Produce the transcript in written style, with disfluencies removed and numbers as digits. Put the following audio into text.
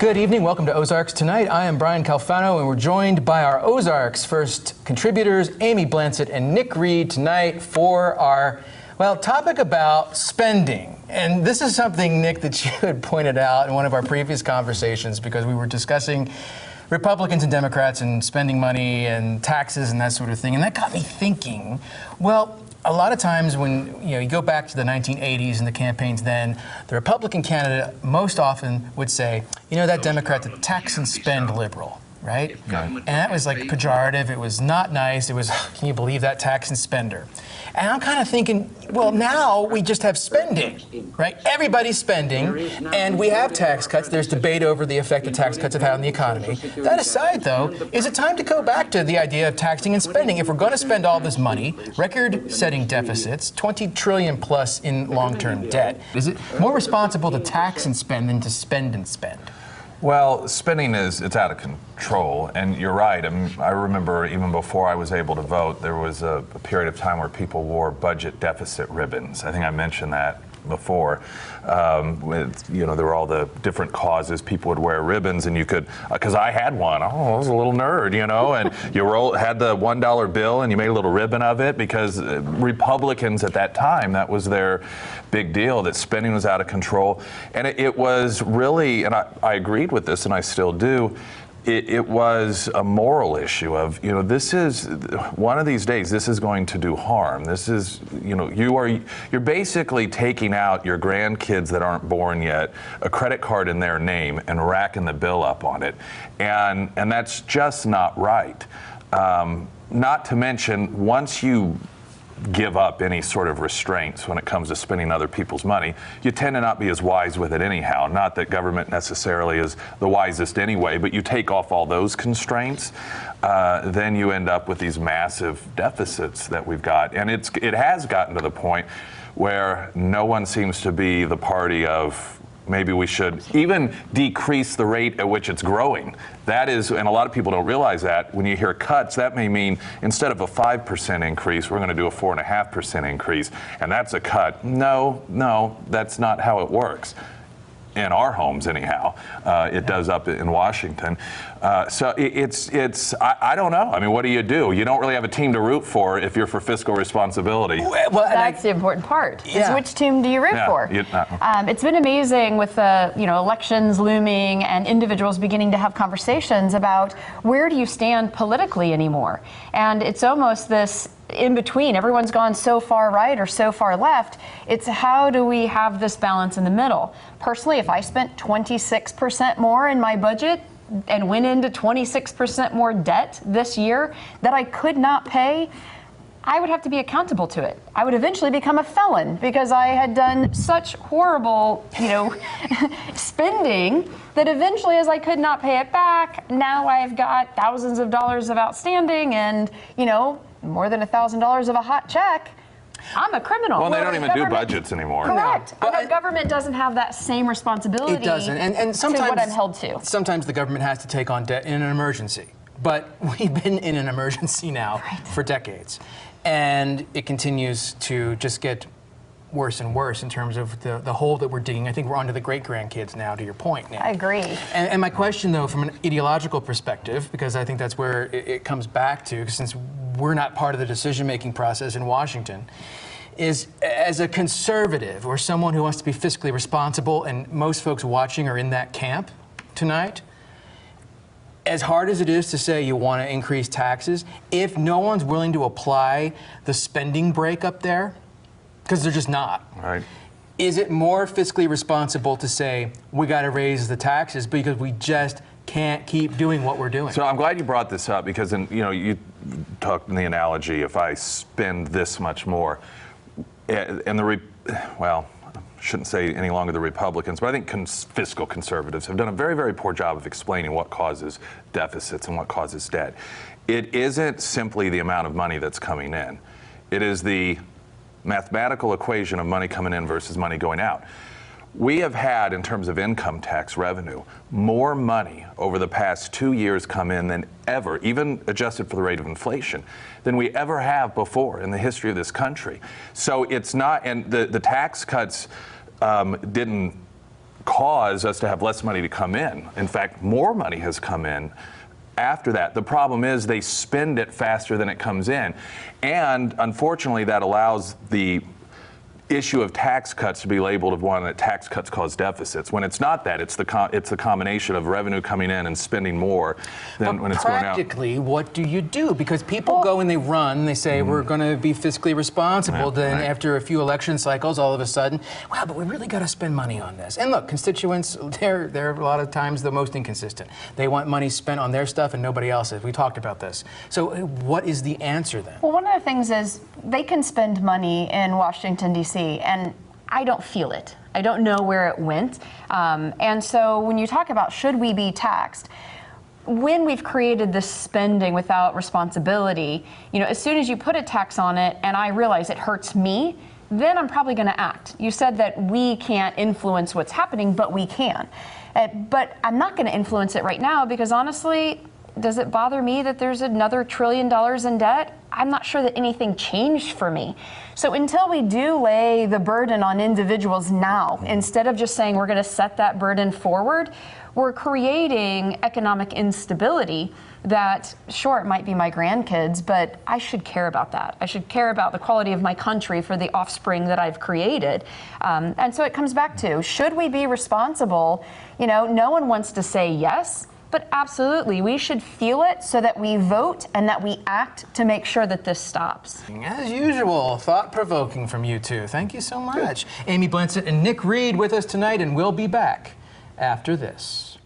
Good evening. Welcome to Ozarks Tonight. I am Brian Calfano, and we're joined by our Ozarks first contributors, Amy Blansett and Nick Reed, tonight for our, topic about spending. And this is something, Nick, that you had pointed out in one of our previous conversations, because we were discussing Republicans and Democrats and spending money and taxes and that sort of thing. And that got me thinking, a lot of times when you go back to the 1980s and the campaigns then, the Republican candidate most often would say, that Democrat, the tax and spend liberal, right? And that was like pejorative. It was not nice. It was, can you believe that, tax and spender? And I'm kind of thinking, now we just have spending, right? Everybody's spending, and we have tax cuts. There's debate over the effect that tax cuts have had on the economy. That aside, though, is it time to go back to the idea of taxing and spending? If we're going to spend all this money, record-setting deficits, $20 trillion plus in long-term debt, is it more responsible to tax and spend than to spend and spend? Well, spending it's out of control, and you're right. I remember even before I was able to vote, there was a period of time where people wore budget deficit ribbons. I think I mentioned that before. There were all the different causes. People would wear ribbons, and you could, because I had one. I was a little nerd, and you had the $1 bill, and you made a little ribbon of it, because Republicans at that time, that was their big deal, that spending was out of control. And it was really, and I agreed with this, and I still do, it was a moral issue of, this is, one of these days, this is going to do harm. This is, you're basically taking out your grandkids that aren't born yet, a credit card in their name, and racking the bill up on it. And that's just not right. Not to mention, once you give up any sort of restraints when it comes to spending other people's money, you tend to not be as wise with it anyhow. Not that government necessarily is the wisest anyway, but you take off all those constraints, then you end up with these massive deficits that we've got. And it has gotten to the point where no one seems to be the party of, maybe we should even decrease the rate at which it's growing. That is, and a lot of people don't realize that, when you hear cuts, that may mean instead of a 5% increase, we're going to do a 4.5% increase, and that's a cut. No, that's not how it works. In our homes, anyhow. It does up in Washington. So I don't know. I mean, what do? You don't really have a team to root for if you're for fiscal responsibility. Well, that's the important part. Yeah. Is which team do you root for? It's been amazing with the elections looming and individuals beginning to have conversations about where do you stand politically anymore. And it's almost this in between. Everyone's gone so far right or so far left. It's how do we have this balance in the middle? Personally, if I spent 26% more in my budget and went into 26% more debt this year that I could not pay, I would have to be accountable to it. I would eventually become a felon because I had done such horrible, spending that eventually, as I could not pay it back, now I've got thousands of dollars of outstanding and, more than $1,000 of a hot check. I'm a criminal. Well, they don't even do budgets anymore. Correct. No. And the government doesn't have that same responsibility. It doesn't. And sometimes, to what I'm held to. Sometimes the government has to take on debt in an emergency. But we've been in an emergency now for decades. And it continues to just get worse and worse in terms of the hole that we're digging. I think we're onto the great-grandkids now, to your point, Nick. I agree. And my question, though, from an ideological perspective, because I think that's where it comes back to, since we're not part of the decision-making process in Washington, is as a conservative or someone who wants to be fiscally responsible, and most folks watching are in that camp tonight, as hard as it is to say you want to increase taxes, if no one's willing to apply the spending brake up there, because they're just not. Right. Is it more fiscally responsible to say we got to raise the taxes because we just can't keep doing what we're doing? So I'm glad you brought this up, because you talked in the analogy, if I spend this much more, and I shouldn't say any longer the Republicans, but I think fiscal conservatives have done a very, very poor job of explaining what causes deficits and what causes debt. It isn't simply the amount of money that's coming in. It is the mathematical equation of money coming in versus money going out. We have had, in terms of income tax revenue, more money over the past 2 years come in than ever, even adjusted for the rate of inflation, than we ever have before in the history of this country. So it's not, and the tax cuts didn't cause us to have less money to come in. In fact, more money has come in after that. The problem is they spend it faster than it comes in. And unfortunately, that allows the issue of tax cuts to be labeled of one that tax cuts cause deficits. When it's not that, it's the combination of revenue coming in and spending more than when it's going out. Practically, what do you do? Because people go and they run, they say we're going to be fiscally responsible. Then after a few election cycles, all of a sudden, well, but we really got to spend money on this. And look, constituents, they're a lot of times the most inconsistent. They want money spent on their stuff and nobody else's. We talked about this. So what is the answer then? Well, one of the things is they can spend money in Washington, D.C., and I don't feel it. I don't know where it went. And so when you talk about should we be taxed, when we've created this spending without responsibility, as soon as you put a tax on it and I realize it hurts me, then I'm probably going to act. You said that we can't influence what's happening, but we can. But I'm not going to influence it right now because honestly, does it bother me that there's another $1 trillion in debt? I'm not sure that anything changed for me. So until we do lay the burden on individuals now, instead of just saying we're going to set that burden forward, we're creating economic instability that, sure, it might be my grandkids, but I should care about that. I should care about the quality of my country for the offspring that I've created. And so it comes back to, should we be responsible? No one wants to say yes. But absolutely, we should feel it so that we vote and that we act to make sure that this stops. As usual, thought-provoking from you two. Thank you so much. Amy Blanchett and Nick Reed with us tonight, and we'll be back after this.